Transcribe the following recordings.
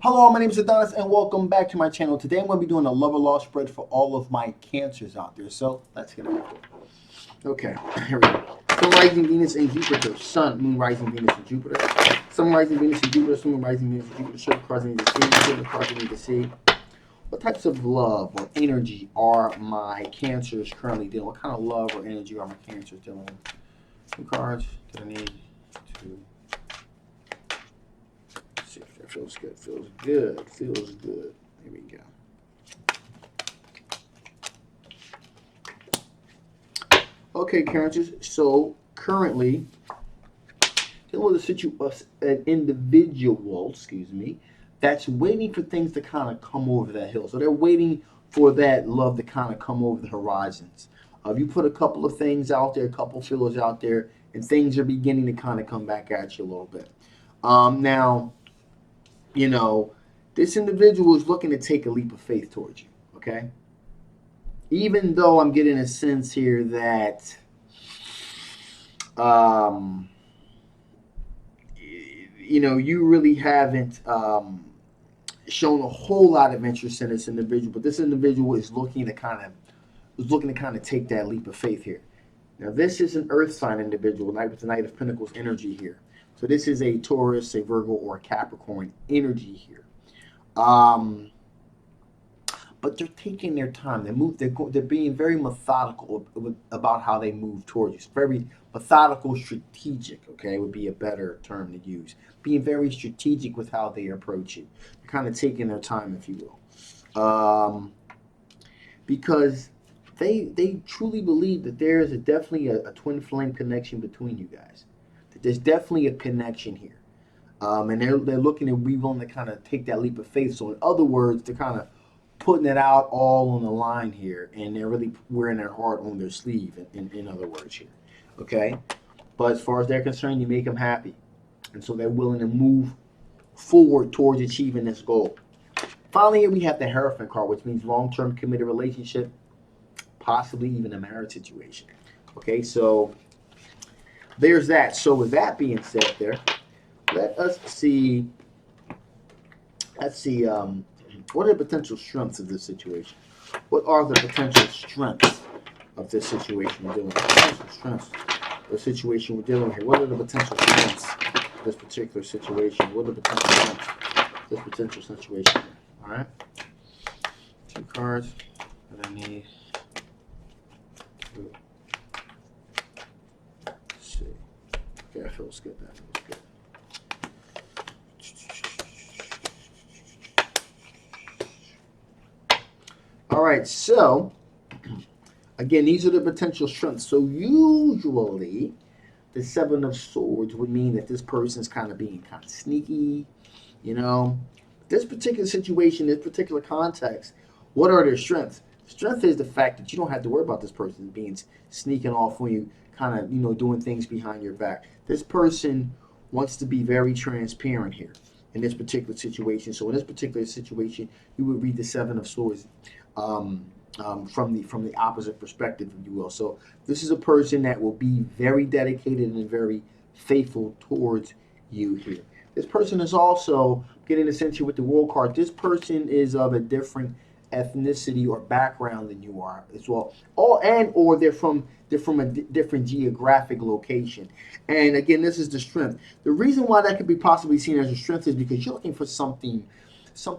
Hello, my name is Adonis, and welcome back to my channel. Today I'm going to be doing a love or loss spread for all of my cancers out there. So let's get it. Okay, here we go. Sun, rising Venus, and Jupiter. Sun, Moon, rising Venus, and Jupiter. Sun, rising Venus, and Jupiter. Sun, Moon, rising Venus, and Jupiter. Circle cards I need to see. Circle cards I need to see. What types of love or energy are my cancers currently dealing? What kind of love or energy are my cancers dealing with? Two cards that I need to see if that feels good. Feels good. Feels good. Here we go. Okay, cancers. So currently dealing with an individual, excuse me, that's waiting for things to kind of come over that hill. So they're waiting for that love to kind of come over the horizons. You put a couple of things out there, a couple of fillers out there, and things are beginning to kind of come back at you a little bit. Now, you know, this individual is looking to take a leap of faith towards you. Okay, even though I'm getting a sense here that um, you really haven't shown a whole lot of interest in this individual, but this individual is looking to kind of take that leap of faith here. Now, this is an Earth sign individual, with the Knight of Pentacles energy here. So this is a Taurus, a Virgo, or a Capricorn energy here. But they're taking their time. They're being very methodical about how they move towards you. It's very methodical, strategic. Okay, would be a better term to use. Being very strategic with how they approach it. They're kind of taking their time, if you will, because they truly believe that there is definitely a twin flame connection between you guys. That there's definitely a connection here. And they're looking to be willing to kind of take that leap of faith. So in other words, they're kind of putting it out all on the line here, and they're really wearing their heart on their sleeve. In other words, here, okay. But as far as they're concerned, you make them happy, and so they're willing to move forward towards achieving this goal. Finally, here we have the Hierophant card, which means long-term committed relationship, possibly even a marriage situation. Okay, so there's that. So with that being said, there, let us see. Let's see. What are the potential strengths of this situation? What are the potential strengths of this situation we're dealing with? Potential strengths of the situation we're dealing with here. What are the potential strengths of this particular situation? What are the potential strengths of this potential situation here? All right. Two cards that I need to see. Okay, that feels good. That feels good. All right, so again, these are the potential strengths. So usually, the Seven of Swords would mean that this person's kind of being kind of sneaky, you know. This particular situation, this particular context, what are their strengths? Strength is the fact that you don't have to worry about this person being sneaking off when you kind of, doing things behind your back. This person wants to be very transparent here in this particular situation. So in this particular situation, you would read the Seven of Swords from the opposite perspective, if you will. So this is a person that will be very dedicated and very faithful towards you here. This person is also getting a sense here with the World card. This person is of a different ethnicity or background than you are as well. Or they're from a different geographic location. And again, this is the strength. The reason why that could be possibly seen as a strength is because you're looking for something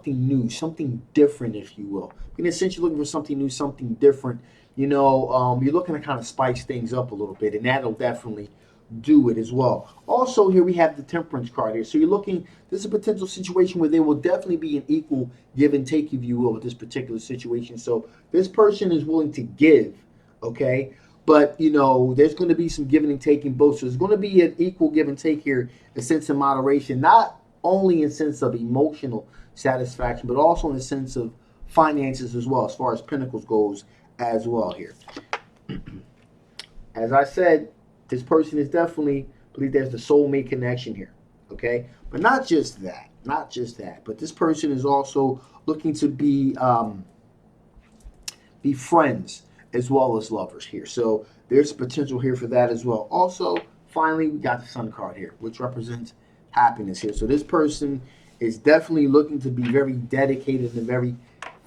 new, something different, if you will. In a sense, you're looking for something new, something different. You're looking to kind of spice things up a little bit, and that'll definitely do it as well. Also, here we have the Temperance card here. So you're looking, this is a potential situation where there will definitely be an equal give and take, if you will, with this particular situation. So this person is willing to give, okay? But, there's going to be some giving and taking both. So there's going to be an equal give and take here, a sense of moderation, not only in sense of emotional satisfaction, but also in the sense of finances as well, as far as Pentacles goes as well here. As I said, this person is definitely, believe there's the soulmate connection here, okay? But not just that, but this person is also looking to be friends as well as lovers here. So there's potential here for that as well. Also, finally, we got the Sun card here, which represents happiness here. So this person is definitely looking to be very dedicated and very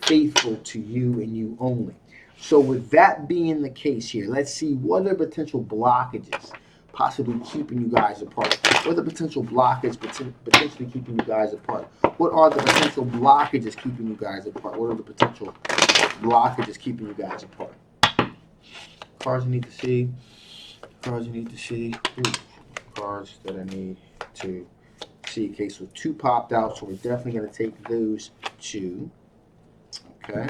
faithful to you and you only. So with that being the case here, let's see what are potential blockages possibly keeping you guys apart. What are the potential blockages potentially keeping you guys apart? What are the potential blockages keeping you guys apart? What are the potential blockages keeping you guys apart? Cards you need to see. Cards you need to see. Ooh, cards that I need to see. Okay, so 2 popped out, so we're definitely going to take those 2. Okay.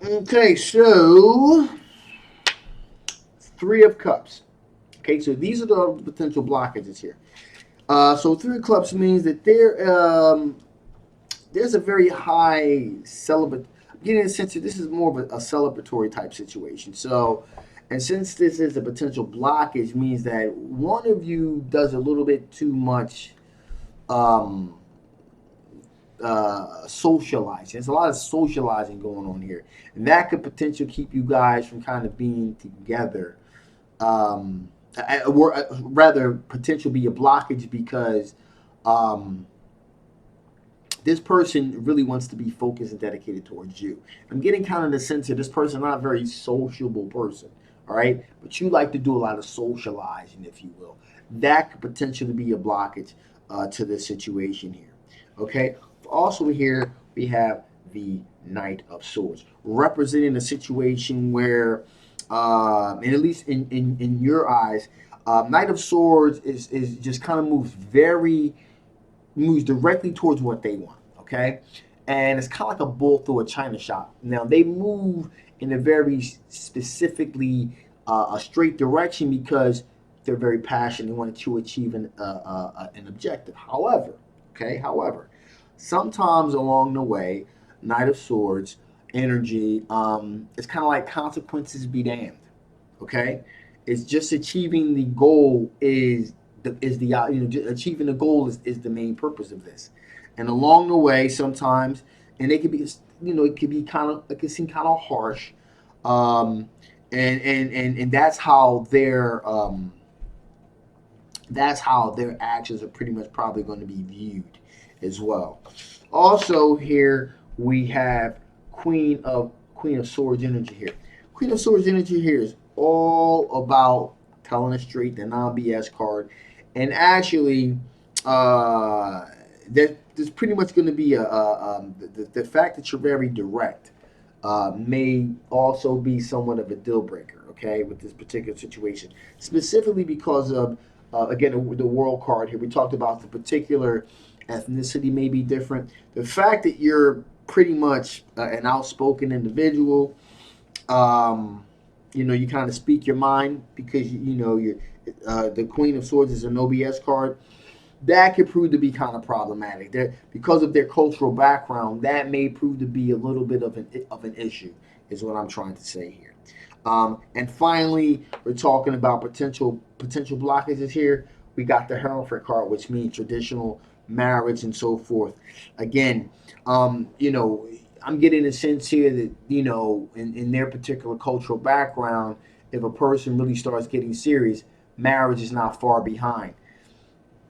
Okay, so 3 of Cups. Okay, so these are the potential blockages here. So 3 of Clubs means that there's a very high celibate. I'm getting a sense that this is more of a celebratory type situation. So, and since this is a potential blockage, means that one of you does a little bit too much um, socializing. There's a lot of socializing going on here, and that could potentially keep you guys from kind of being together. Rather, potential be a blockage because um, this person really wants to be focused and dedicated towards you. I'm getting kind of the sense that this person not a very sociable person, all right? But you like to do a lot of socializing, if you will. That could potentially be a blockage to this situation here, okay? Also here we have the Knight of Swords, representing a situation where, and at least in your eyes, Knight of Swords is just kind of moves directly towards what they want, okay? And it's kind of like a bull through a china shop. Now, they move in a very specifically a straight direction because they're very passionate. They want to achieve an objective. However, sometimes along the way, Knight of Swords energy, it's kind of like consequences be damned, okay? It's just achieving the goal achieving the goal is the main purpose of this, and along the way sometimes, and it could be it can seem kind of harsh, um, and that's how their actions are pretty much probably going to be viewed as well. Also here we have Queen of Swords energy here. Queen of Swords energy here is all about telling it straight, the non BS card, and actually, there's pretty much going to be the fact that you're very direct may also be somewhat of a deal breaker. Okay, with this particular situation, specifically because of again the world card here. We talked about the particular ethnicity may be different. The fact that you're pretty much an outspoken individual, you kind of speak your mind because you're the Queen of Swords is an OBS card. That could prove to be kind of problematic. Because of their cultural background, that may prove to be a little bit of an issue, is what I'm trying to say here. And finally, we're talking about potential blockages here. We got the Hierophant card, which means traditional marriage and so forth. Again, I'm getting a sense here that in their particular cultural background, if a person really starts getting serious, marriage is not far behind.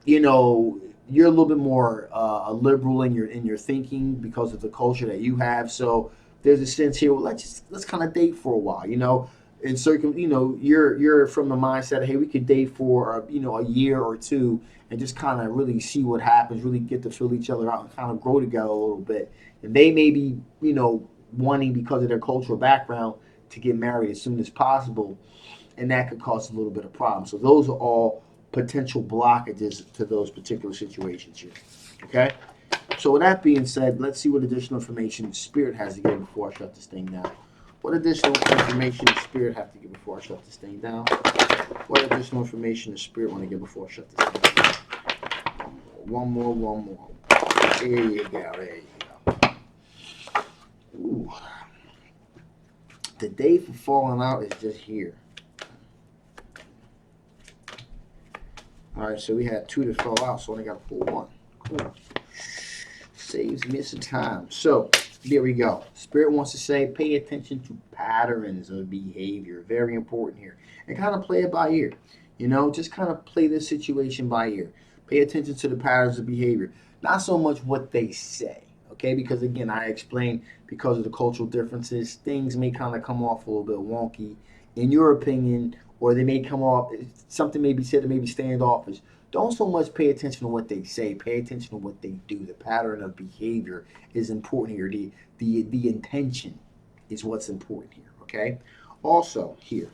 You're a little bit more liberal in your thinking because of the culture that you have. So there's a sense here. Well, let's kind of date for a while. In you're from the mindset, hey, we could date for a year or two and just kind of really see what happens. Really get to feel each other out and kind of grow together a little bit. And they may be wanting because of their cultural background to get married as soon as possible, and that could cause a little bit of problem. So those are all potential blockages to those particular situations here. Okay? So with that being said, let's see what additional information Spirit has to give before I shut this thing down. What additional information does Spirit have to give before I shut this thing down? What additional information does Spirit want to give before I shut this thing down? One more. There you go. Ooh. The day for falling out is just here. All right, so we had 2 that fell out, so I only got to pull 1. Cool. Saves me some time. So There we go. Spirit wants to say, pay attention to patterns of behavior. Very important here. And kind of play it by ear. You know, just kind of play this situation by ear. Pay attention to the patterns of behavior. Not so much what they say. Okay, because again, I explained because of the cultural differences, things may kind of come off a little bit wonky in your opinion, or they may come off, something may be said that may be standoffish. Don't so much pay attention to what they say. Pay attention to what they do. The pattern of behavior is important here. The intention is what's important here. Okay. Also here,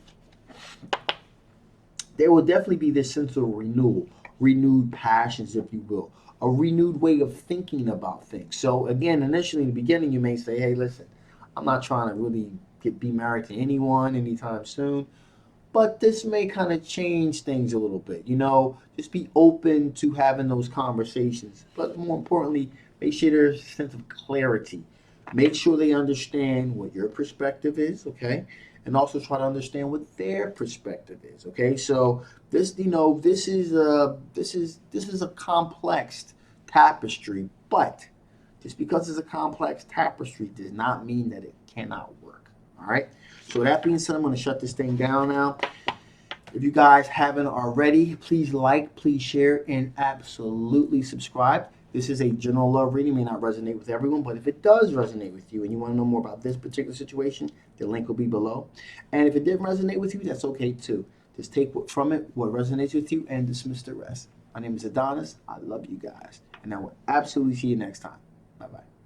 there will definitely be this sense of renewal, renewed passions, if you will, a renewed way of thinking about things. So again, initially in the beginning, you may say, "Hey, listen, I'm not trying to really be married to anyone anytime soon." But this may kind of change things a little bit. You know, just be open to having those conversations. But more importantly, make sure there's a sense of clarity. Make sure they understand what your perspective is, okay? And also try to understand what their perspective is, okay? So this, you know, this is a complex tapestry, but just because it's a complex tapestry does not mean that it cannot work. All right. So with that being said, I'm going to shut this thing down now. If you guys haven't already, please like, please share, and absolutely subscribe. This is a general love reading. It may not resonate with everyone, but if it does resonate with you and you want to know more about this particular situation, the link will be below. And if it didn't resonate with you, that's okay too. Just take from it what resonates with you and dismiss the rest. My name is Adonis. I love you guys. And I will absolutely see you next time. Bye-bye.